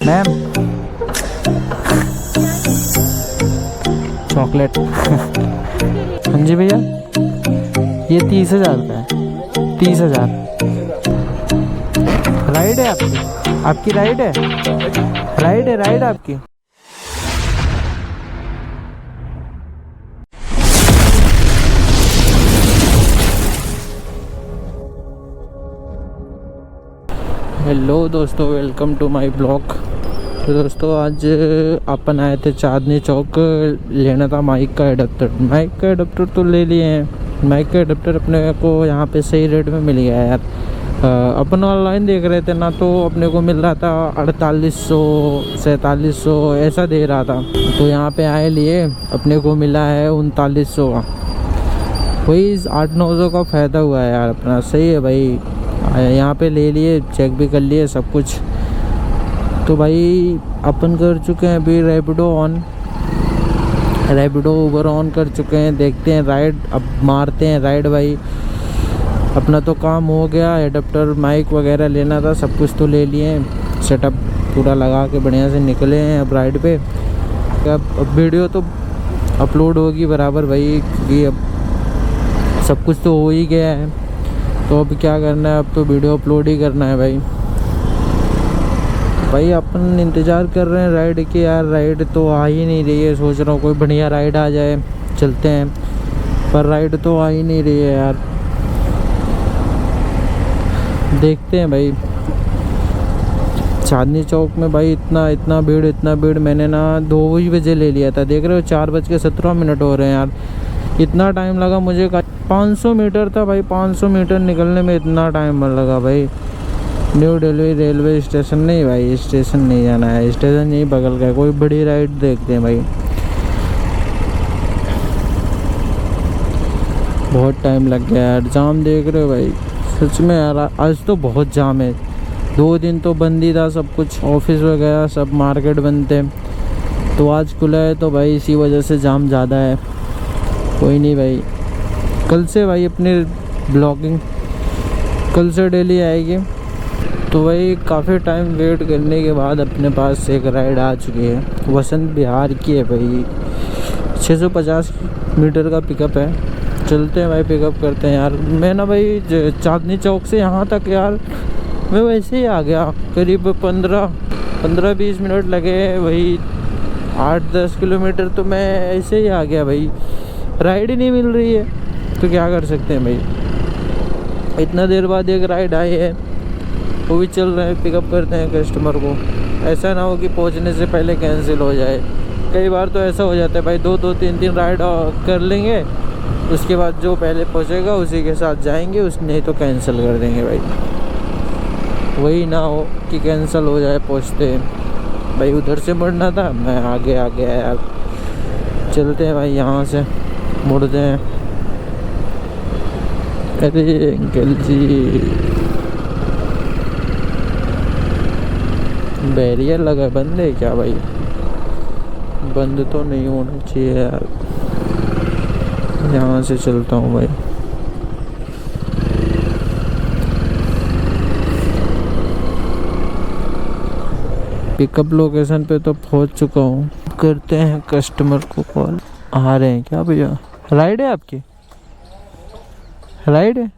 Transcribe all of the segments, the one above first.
Ma'am chocolate. हाँ जी भैया, ये 30,000 का है। 30,000 राइड है आपकी? आपकी राइड है? राइड है, राइड आपकी? हेलो दोस्तों, वेलकम टू माय ब्लॉग। तो दोस्तों आज अपन आए थे चांदनी चौक, लेना था माइक का एडाप्टर। माइक का एडाप्टर तो ले लिए हैं। माइक का एडाप्टर अपने को यहाँ पे सही रेट में मिल गया यार। अपन ऑनलाइन देख रहे थे ना, तो अपने को मिल रहा था 4800 4700 ऐसा दे रहा था। तो यहाँ पे आए लिए, अपने को मिला है 3900 का। वही 800-900 का फ़ायदा हुआ है यार अपना। सही है भाई, यहाँ पे ले लिए, चेक भी कर लिए सब कुछ। तो भाई अपन कर चुके हैं अभी रैपिडो उबर ऑन कर चुके हैं। देखते हैं राइड, अब मारते हैं राइड भाई। अपना तो काम हो गया, एडाप्टर माइक वगैरह लेना था, सब कुछ तो ले लिए। सेटअप पूरा लगा के बढ़िया से निकले हैं अब राइड पे। अब वीडियो तो अपलोड होगी बराबर भाई, क्योंकि अब सब कुछ तो हो ही गया है। तो अब क्या करना है, अब तो वीडियो अपलोड ही करना है भाई। अपन इंतज़ार कर रहे हैं राइड की यार। राइड तो आ ही नहीं रही है। सोच रहा हूँ कोई बढ़िया राइड आ जाए, चलते हैं, पर राइड तो आ ही नहीं रही है यार। देखते हैं भाई। चांदनी चौक में भाई इतना भीड़। मैंने ना 2 ही बजे ले लिया था, देख रहे हो 4:17 हो रहे हैं यार। इतना टाइम लगा मुझे। 500 मीटर था भाई, 500 मीटर निकलने में इतना टाइम लगा भाई। न्यू दिल्ली रेलवे स्टेशन नहीं भाई, स्टेशन नहीं जाना है, स्टेशन यहीं बगल का है। कोई बड़ी राइड देखते हैं भाई। बहुत टाइम लग गया यार। जाम देख रहे हो भाई, सच में यार आज तो बहुत जाम है। 2 दिन तो बंद ही था सब कुछ, ऑफिस वगैरह सब, मार्केट बंद थे। तो आज खुला है तो भाई इसी वजह से जाम ज़्यादा है। कोई नहीं भाई, कल से भाई अपनी ब्लॉगिंग कल से डेली आएगी। तो भाई काफ़ी टाइम वेट करने के बाद अपने पास एक राइड आ चुकी है। वसंत विहार की है भाई। 650 मीटर का पिकअप है। चलते हैं भाई, पिकअप करते हैं यार। मैं ना भाई चांदनी चौक से यहाँ तक यार मैं वैसे ही आ गया। करीब 15-20 मिनट लगे। वही 8-10 किलोमीटर तो मैं ऐसे ही आ गया भाई। राइड ही नहीं मिल रही है तो क्या कर सकते हैं भाई। इतना देर बाद एक राइड आई है, वो भी चल रहे हैं। पिकअप करते हैं कस्टमर को। ऐसा ना हो कि पहुंचने से पहले कैंसिल हो जाए। कई बार तो ऐसा हो जाता है भाई, 2-3 राइड कर लेंगे, उसके बाद जो पहले पहुंचेगा उसी के साथ जाएंगे, उस नहीं तो कैंसिल कर देंगे भाई। वही ना हो कि कैंसिल हो जाए पहुंचते भाई। उधर से मुड़ना था, मैं आगे आ गया यार। चलते हैं भाई, यहाँ से मुड़ते हैं। अरे अंकल जी, बैरियर लगा, बंद है क्या भाई? बंद तो नहीं होना चाहिए यार। यहाँ से चलता हूँ भाई। पिकअप लोकेशन पे तो पहुँच चुका हूँ। करते हैं कस्टमर को कॉल। आ रहे हैं क्या भैया? राइड है आपकी? राइड है?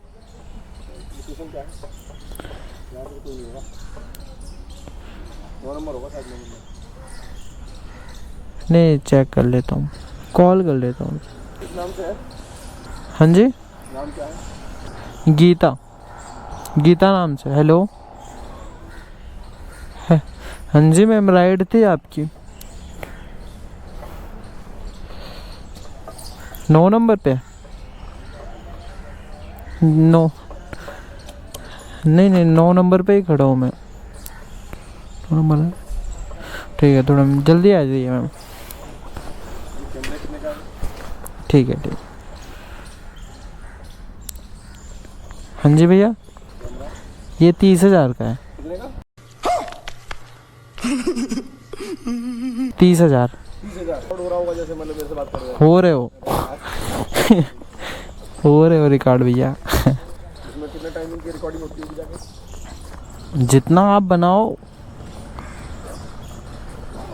नहीं, चेक कर लेता हूँ, कॉल कर लेता हूँ। किस नाम से है? हाँ जी, नाम क्या है? गीता नाम से। हेलो, हाँ जी मैम, राइड थी आपकी 9 नंबर पे। नो नहीं, 9 नंबर पे ही खड़ा हूँ मैं। 9 नंबर है, ठीक है, थोड़ा जल्दी आ जाइए मैम। ठीक है। हाँ जी भैया, ये 30,000 का है। 30,000 हो रहा होगा, जैसे मतलब मेरे से बात कर रहे हो रहे हो रिकॉर्ड भैया। इसमें कितने टाइमिंग की रिकॉर्डिंग होती है जाके? जितना आप बनाओ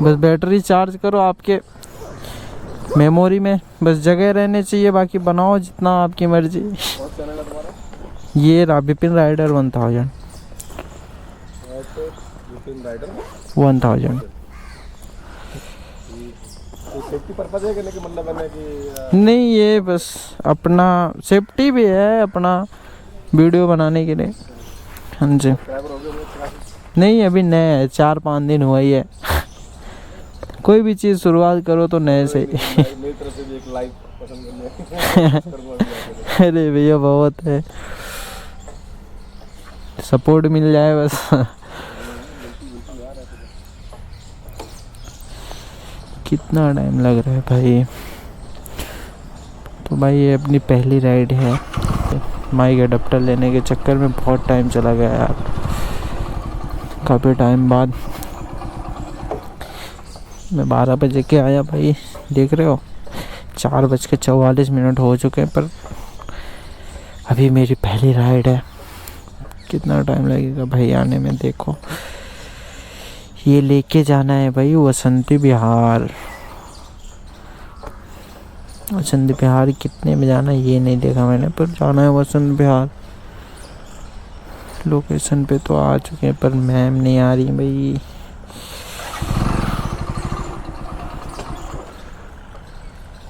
बस बैटरी चार्ज करो, आपके मेमोरी में बस जगह रहने चाहिए, बाकी बनाओ जितना आपकी मर्जी। कौन सा चैनल है तुम्हारा? ये रहा विपिन राइडर 1000। विपिन राइडर 1000। तो सेफ्टी पर्पज है कि मतलब है कि नहीं, ये बस अपना सेफ्टी भी है, अपना वीडियो बनाने के लिए। हाँ जी। सब्सक्राइबर हो गए मुझे काफी। नहीं, अभी नया है, 4-5 दिन हुआ ही है। कोई भी चीज़ शुरुआत करो तो नए से ही। मेरी तरफ से भी एक लाइक पसंद करने अरे भैया बहुत है, सपोर्ट मिल जाए बस। कितना टाइम लग रहा है भाई। तो भाई ये अपनी पहली राइड है। माइक अडेप्टर लेने के चक्कर में बहुत टाइम चला गया यार, काफ़ी टाइम बाद। मैं 12 बजे के आया भाई, देख रहे हो 4:44 हो चुके हैं, पर अभी मेरी पहली राइड है। कितना टाइम लगेगा भाई आने में। देखो ये लेके जाना है भाई वसंती विहार। वसंत विहार कितने में जाना है ये नहीं देखा मैंने, पर जाना है वसंत विहार। लोकेशन पे तो आ चुके हैं, पर मैम नहीं आ रही भाई।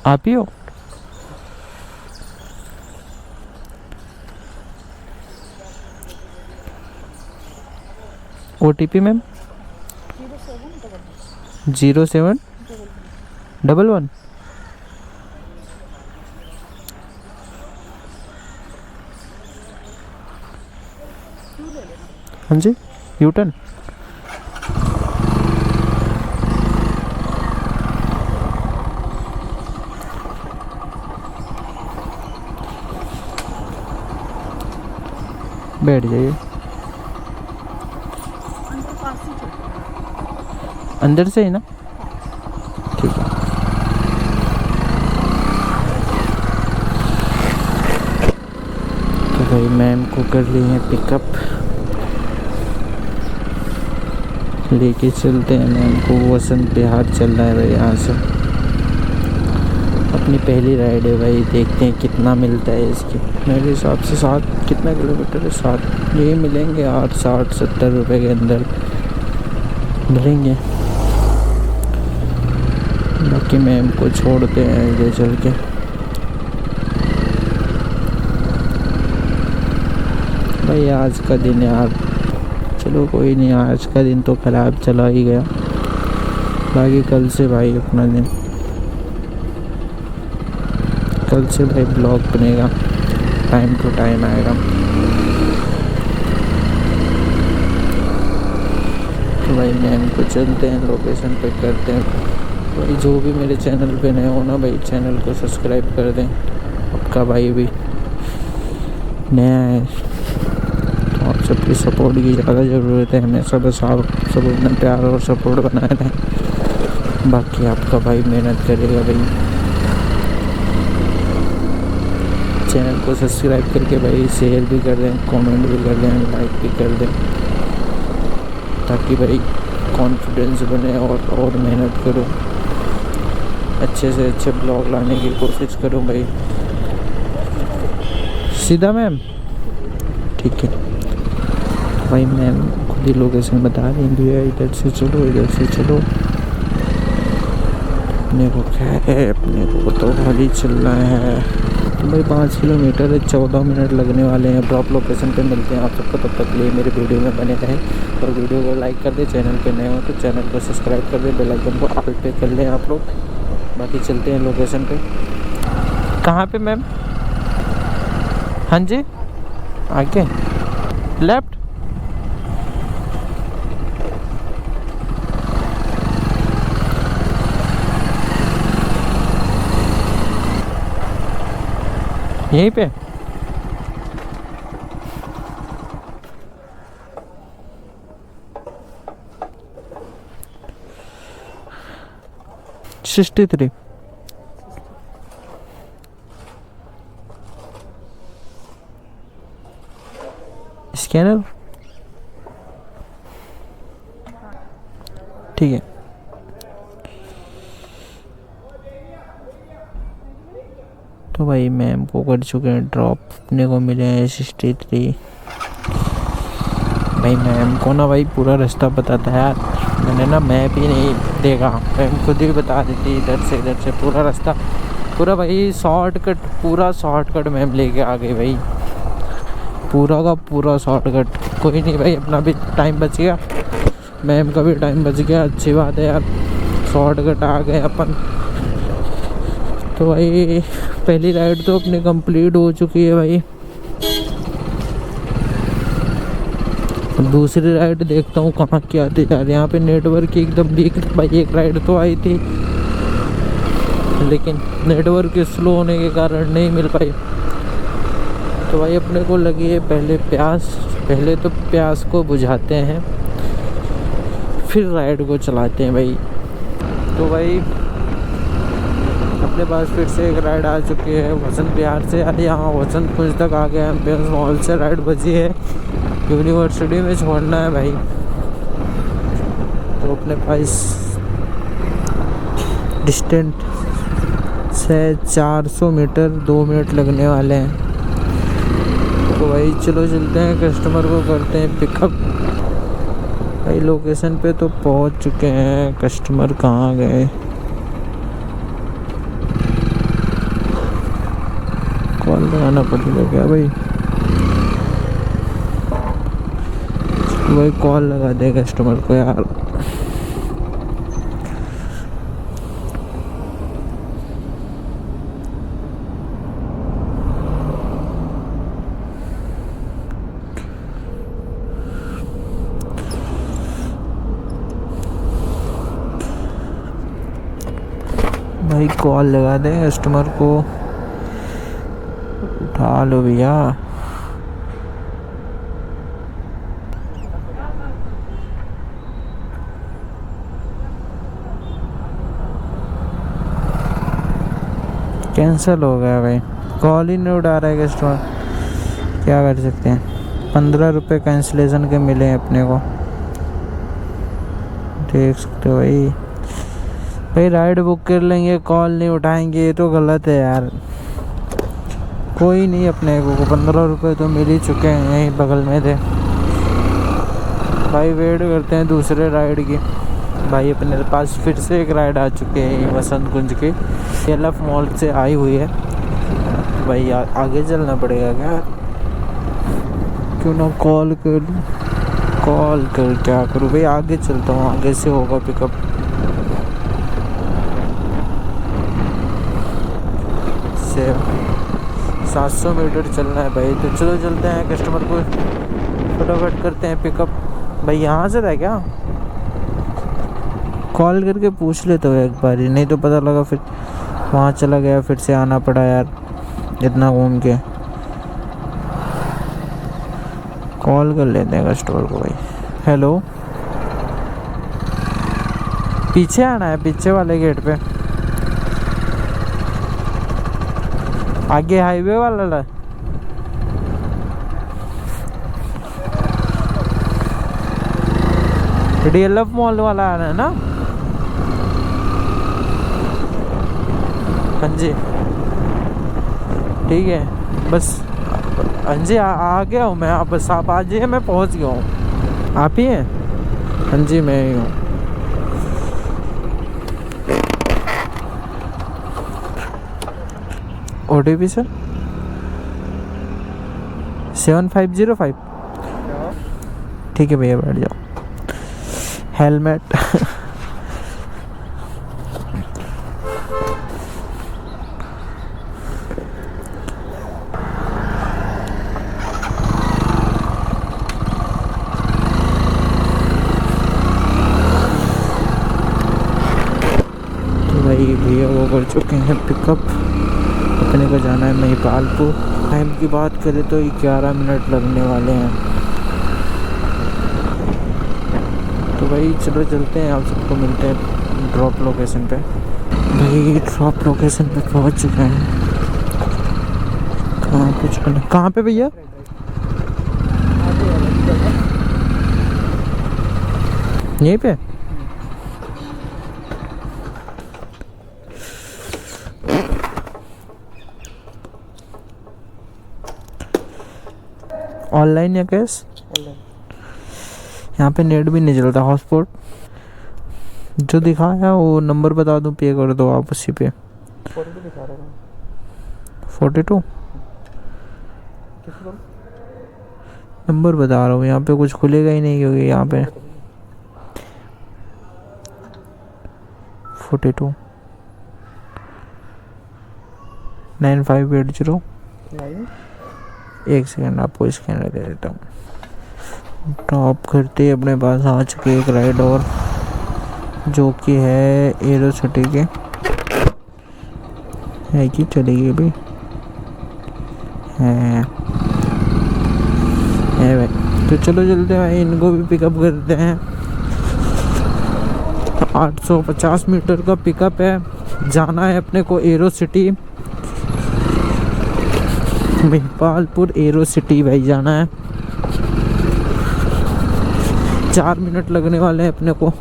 आप ही हो? OTP ma'am 0711। हाँ जी, यूटर्न। बैठ जाइए। अंदर से ही ना? ठीक है। तो भाई मैम को कर लिए हैं पिकअप, लेके चलते हैं मैम को। वसंत विहार चल रहा है भाई यहाँ से। अपनी पहली राइड है भाई, देखते हैं कितना मिलता है इसकी। मेरे हिसाब से 7 कितना किलोमीटर है, 7 यही मिलेंगे, 8, 60, 70 रुपये के अंदर मिलेंगे। बाकी मैम को छोड़ते हैं ले चल के। भाई आज का दिन यार, चलो कोई नहीं, आज का दिन तो खराब चला ही गया। बाकी कल से भाई अपना दिन, कल से भाई ब्लॉग बनेगा, टाइम टू टाइम आएगा। तो भाई मैम को चलते हैं, लोकेशन पे करते हैं। भाई जो भी मेरे चैनल पे नए हो ना भाई, चैनल को सब्सक्राइब कर दें। आपका भाई भी नया है, तो आप सबकी सपोर्ट की ज़्यादा ज़रूरत है हमेशा। बस आप सब अपना प्यार और सपोर्ट बनाए रहें, बाकी आपका भाई मेहनत करेगा भाई। चैनल को सब्सक्राइब करके भाई शेयर भी कर दें, कमेंट भी कर दें, लाइक भी कर दें, ताकि भाई कॉन्फिडेंस बने और मेहनत करो, अच्छे से अच्छे ब्लॉग लाने की कोशिश करो भाई। सीधा मैम? ठीक है भाई, मैम खुद ही लोकेशन बता रही भैया, इधर से चलो, इधर से चलो। अपने को क्या है, अपने को तो खाली चलना है। तो भाई 5 किलोमीटर है, 14 मिनट लगने वाले हैं। ड्रॉप लोकेशन पे मिलते हैं आप सबको। तब तक लिए मेरे वीडियो में बने रहें और वीडियो को लाइक कर दे। चैनल पे नए हो तो चैनल को सब्सक्राइब कर दे, बेल आइकन को ऑल पे कर लें आप लोग। बाकी चलते हैं लोकेशन पे। कहाँ पे मैम? हाँ जी, आगे लेफ्ट। यहीं पे? $63। स्कैनर ठीक है। तो भाई मैम को कर चुके हैं ड्रॉप, अपने को मिले हैं 63। भाई मैम को ना भाई पूरा रास्ता पता था यार, मैंने ना मैप ही नहीं देखा, मैम खुद ही बता देती इधर से पूरा रास्ता, पूरा भाई शॉर्टकट, पूरा शॉर्टकट मैम लेके आ गई भाई, पूरा का पूरा शॉर्टकट। कोई नहीं भाई, अपना भी टाइम बच गया, मैम का भी टाइम बच गया, अच्छी बात है यार, शॉर्टकट आ गए अपन। तो भाई पहली राइड तो अपनी कंप्लीट हो चुकी है भाई, दूसरी राइड देखता हूँ कहाँ की आती जा रही है। यहाँ पे नेटवर्क की एकदम वीक भाई, एक राइड तो आई थी लेकिन नेटवर्क स्लो होने के कारण नहीं मिल पाई। तो भाई अपने को लगी है पहले प्यास, पहले तो प्यास को बुझाते हैं फिर राइड को चलाते हैं भाई। तो भाई अपने पास फिर से एक राइड आ चुकी है वसंत विहार से, यहाँ वसंत कुंज तक आ गया, एम्पियंस मॉल से राइड बची है, यूनिवर्सिटी में छोड़ना है भाई। तो अपने पास डिस्टेंट से 400 मीटर 2 मिनट लगने वाले हैं। तो भाई चलो चलते हैं, कस्टमर को करते हैं पिकअप। भाई लोकेशन पे तो पहुंच चुके हैं, कस्टमर कहाँ गए, कॉल लगाना पड़ेगा क्या भाई? भाई कॉल लगा दे कस्टमर को यार। भाई कॉल लगा दे कस्टमर को, उठा लो भैया। कैंसिल हो गया भाई, कॉल ही नहीं उठा रहा है कस्टमर, क्या कर सकते हैं। 15 रुपये कैंसिलेशन के मिले हैं अपने को, देख सकते हो भाई। भाई राइड बुक कर लेंगे, कॉल नहीं उठाएंगे, ये तो गलत है यार। कोई नहीं, अपने को 15 रुपये तो मिल ही चुके हैं, यहीं बगल में थे भाई। वेट करते हैं दूसरे राइड की। भाई अपने पास फिर से एक राइड आ चुकी है वसंत कुंज की, एलएफ मॉल से आई हुई है। भाई आगे चलना पड़ेगा क्या, क्यों ना कॉल कर, कॉल कर क्या करूँ भाई, आगे चलता हूँ, आगे से होगा पिकअप। से 700 मीटर चलना है भाई, तो चलो चलते हैं, कस्टमर को फटाफट करते हैं पिकअप। भाई यहाँ से था क्या, कॉल करके पूछ लेते हो एक बार ही, नहीं तो पता लगा फिर वहाँ चला गया, फिर से आना पड़ा यार इतना घूम के। कॉल कर लेते हैं कस्टमर को भाई। हेलो, पीछे आना है, पीछे वाले गेट पे, आगे हाईवे वाला डीएलएफ मॉल वाला आना है ना? हाँ जी ठीक है, बस हाँ जी आ गया हूँ मैं, आप बस आप आ जाइए, मैं पहुँच गया हूँ। आप ही हैं? हाँ जी मैं ही हूँ। OTP sir 7505। ठीक है भैया बैठ जाओ। हेलमेट भाई भैया वो कर चुके हैं पिकअप, अपने को जाना है महिपालपुर। टाइम की बात करें तो 11 मिनट लगने वाले हैं। तो भाई चलो चलते हैं, आप सबको मिलते हैं ड्रॉप लोकेशन पे। भाई ड्रॉप लोकेशन पे पहुंच चुके हैं। कहाँ पे चुके, कहाँ पे भैया? यहीं पे? ऑनलाइन या कैश? ऑनलाइन। यहाँ पे नेट भी नहीं चलता। हॉटस्पॉट जो दिखाया वो नंबर बता दूँ, पे कर दो आप उसी पे। 42 दिखा रहा है। 42 किस पर? नंबर बता रहा हूँ, यहाँ पे कुछ खुलेगा ही नहीं क्योंकि यहाँ पे 42 9580। नहीं, एक सेकंड आपको स्कैनर दे देता हूँ। टॉप करते ही अपने पास आ चुके एक राइड और, जो कि है एरो सिटी के, है कि चलेगी अभी है भाई। तो चलो चलते हैं भाई, इनको भी पिकअप करते हैं। 850 मीटर का पिकअप है, जाना है अपने को arrow city, Mahipalpur arrow city भाई जाना है। 4 मिनट लगने वाले हैं अपने को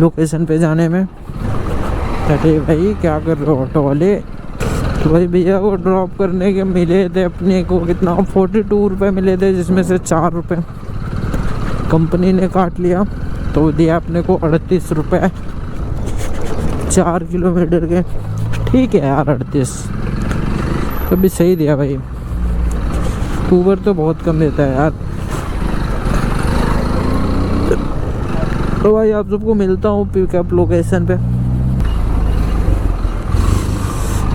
लोकेशन पे जाने में। अरे भाई क्या कर रहे हो ऑटो वाले? तो भाई भैया को ड्रॉप करने के मिले थे अपने को कितना, 42 रुपये मिले थे, जिसमें से 4 रुपये कंपनी ने काट लिया, तो दिया अपने को 38 रुपये 4 किलोमीटर के। ठीक है यार, 38 कभी सही दिया भाई। ऊबर तो बहुत कम देता है यार। तो भाई आप सबको मिलता हूँ पिकअप लोकेशन पे।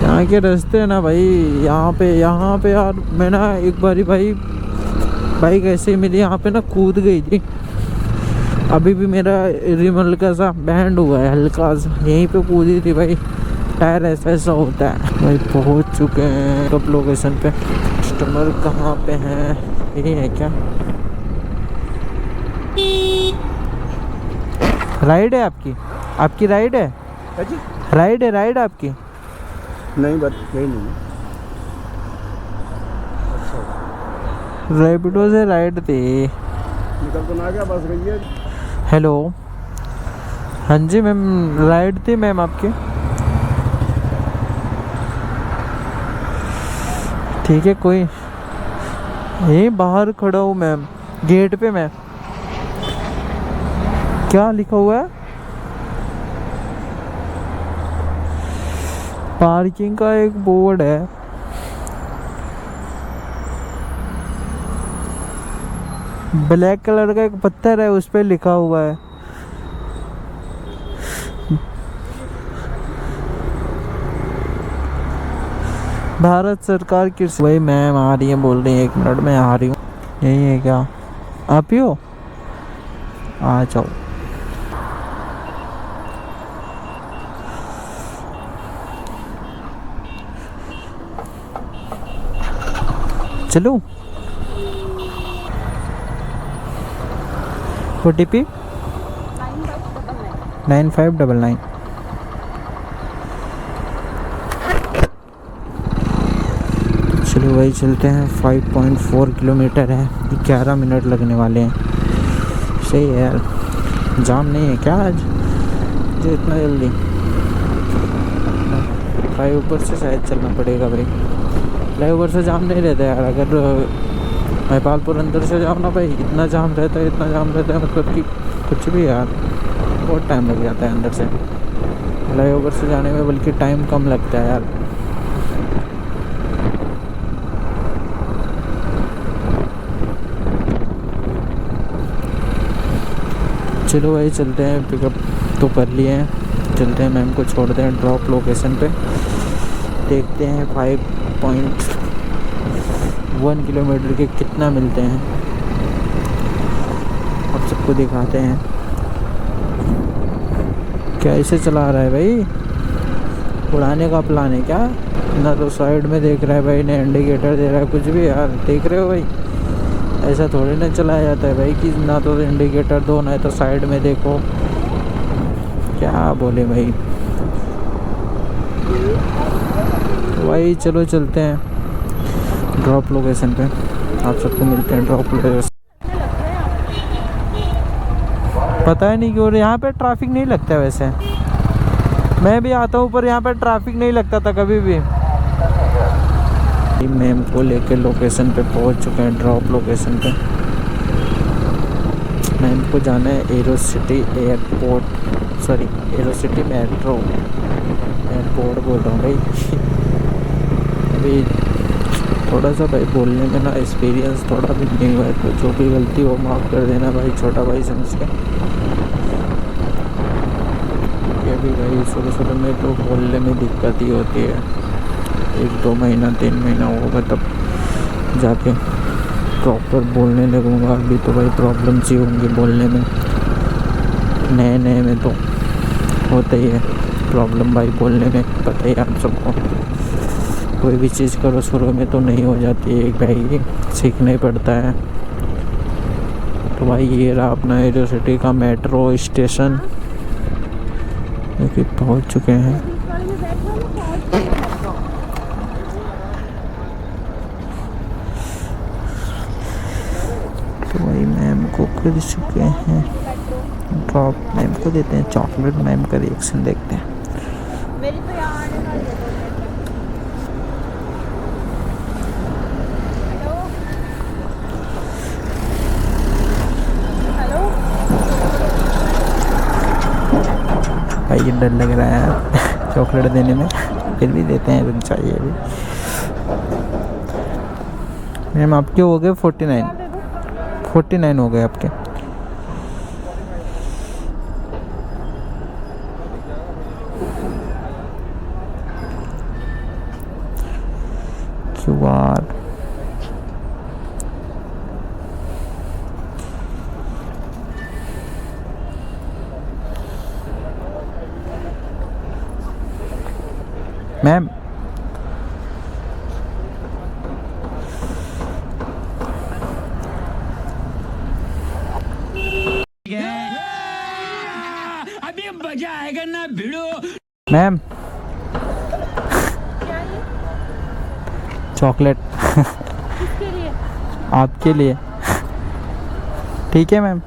यहाँ के रास्ते है ना भाई, यहाँ पे यार मैं ना एक बारी भाई बाइक ऐसे ही मिली, यहाँ पे ना कूद गई थी। अभी भी मेरा रिम हल्का सा बैंड हुआ है, हल्का सा, यहीं पे कूदी थी भाई। टायर ऐसा होता है भाई। पहुँच चुके हैं कब लोकेशन पे। कस्टमर कहाँ पे हैं? यही है क्या? राइड है आपकी राइड है? जी राइड आपकी? नहीं, बट यही नहीं। रैपिडो से राइड थी। निकल तो ना गया, बस गई है। हेलो, हाँ जी मैम, राइड थी मैम आपकी। ठीक है, कोई यहीं बाहर खड़ा हूँ मैम, गेट पे। मैं क्या लिखा हुआ है? पार्किंग का एक बोर्ड है। ब्लैक कलर का एक पत्थर है, उस पे लिखा हुआ है। भारत सरकार की। वही मैम आ रही है, बोल रही है 1 मिनट में आ रही हूँ। यही है क्या? आप ही हो? आ जाओ। चलो OTP 9599। चलो भाई चलते हैं। 5.4 किलोमीटर है, 11 मिनट लगने वाले हैं। सही है यार, जाम नहीं है क्या आज जो इतना जल्दी? फ्लाईओवर से शायद चलना पड़ेगा भाई, फ्लाईओवर से जाम नहीं रहता यार। अगर महिपालपुर अंदर से जाओ ना भाई, इतना जाम रहता है मतलब कि कुछ भी यार, बहुत टाइम लग जाता है अंदर से। फ्लाईओवर से जाने में बल्कि टाइम कम लगता है यार। चलो भाई चलते हैं, पिकअप तो कर लिए हैं, चलते हैं। मैम को छोड़ते हैं ड्रॉप लोकेशन पे, देखते हैं 5.1 किलोमीटर के कितना मिलते हैं, आप सबको दिखाते हैं। कैसे चला रहा है भाई? उड़ाने का प्लान है क्या? ना तो साइड में देख रहा है भाई, ना इंडिकेटर दे रहा है, कुछ भी यार। देख रहे हो भाई, ऐसा थोड़ी ना चलाया जाता है भाई कि ना तो इंडिकेटर दो ना तो साइड में देखो। क्या बोले भाई। तो भाई चलो चलते हैं ड्रॉप लोकेशन पे, आप सबको मिलते हैं ड्रॉप लोकेशन। पता है नहीं क्यों यहाँ पे ट्रैफिक नहीं लगता है। वैसे मैं भी आता हूँ पर यहाँ पे ट्रैफिक नहीं लगता था कभी भी। भाई मैम को लेके लोकेशन पे पहुंच चुके हैं, ड्रॉप लोकेशन पे। मैम को जाना है arrow city airport, sorry arrow city metro, airport बोल रहा हूँ भाई। अभी थोड़ा सा भाई बोलने में ना एक्सपीरियंस थोड़ा भी नहीं हुआ है, तो जो भी गलती हो माफ़ कर देना भाई, छोटा भाई समझ के। ये भी भाई शुरू में तो बोलने में दिक्कत ही होती है, 1-2 महीना 3 महीना होगा तब जाके प्रॉपर बोलने लगूंगा। अभी तो भाई प्रॉब्लम्स ही होंगी बोलने में, नए में तो होता ही है प्रॉब्लम भाई बोलने में, पता ही आप सबको। कोई भी चीज़ करो शुरू में तो नहीं हो जाती है भाई, सीखना ही पड़ता है। तो भाई ये रहा अपना एरो सिटी का मेट्रो स्टेशन, जो कि पहुँच चुके हैं। तो भाई मैम को कर चुके हैं ड्रॉप, मैम को देते हैं चॉकलेट, मैम का रिएक्शन देखते हैं। मेरी तो यहाँ आने वाली है। हेलो भाई ये डर लग रहा है यार चॉकलेट देने में, फिर भी देते हैं, रुक चाहिए अभी। मैम आपके हो गए 49 हो गए आपके। QR मैम अभी मजा आएगा ना भिड़ो। मैम चॉकलेट किसके लिए? आपके लिए, ठीक है मैम।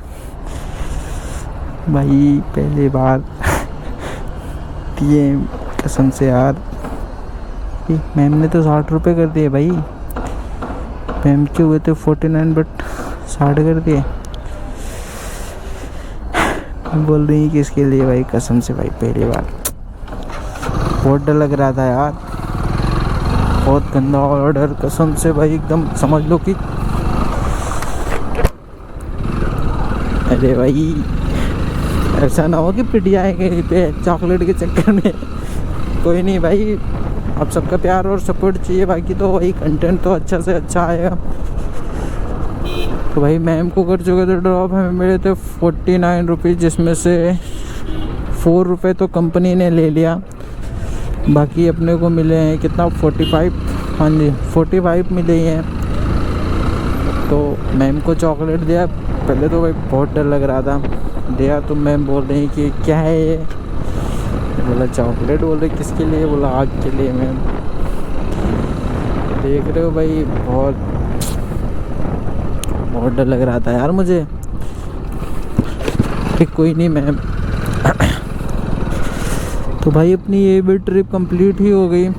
भाई पहली बार दिए कसम से यार, मैम ने तो 60 रुपये कर दिए भाई, मैम के हुए थे 49 बट 60 कर दिए। बोल रही है किसके लिए भाई, कसम से भाई पहली बार, बहुत डर लग रहा था यार, बहुत गंदा ऑर्डर कसम से भाई, एकदम समझ लो कि अरे भाई ऐसा ना हो कि पिट जाएंगे यहीं पे चॉकलेट के चक्कर में। कोई नहीं भाई, आप सबका प्यार और सपोर्ट चाहिए, बाकी तो वही कंटेंट तो अच्छा से अच्छा आएगा। तो भाई मैम को कर चुके थे ड्रॉप, हमें मिले थे 49 रुपीज़, जिसमें से 4 रुपये तो कंपनी ने ले लिया, बाकी अपने को मिले हैं कितना 45, हाँ जी 45 मिले हैं। तो मैम को चॉकलेट दिया, पहले तो भाई बहुत डर लग रहा था, दिया तो मैम बोल रही हैं कि क्या है ये, बोला चॉकलेट, बोल रहे किसके लिए, बोला आग के लिए मैम। देख रहे हो भाई बहुत डर लग रहा था यार मुझे। ठीक कोई नहीं मैम। तो भाई अपनी ये भी ट्रिप कंप्लीट ही हो गई।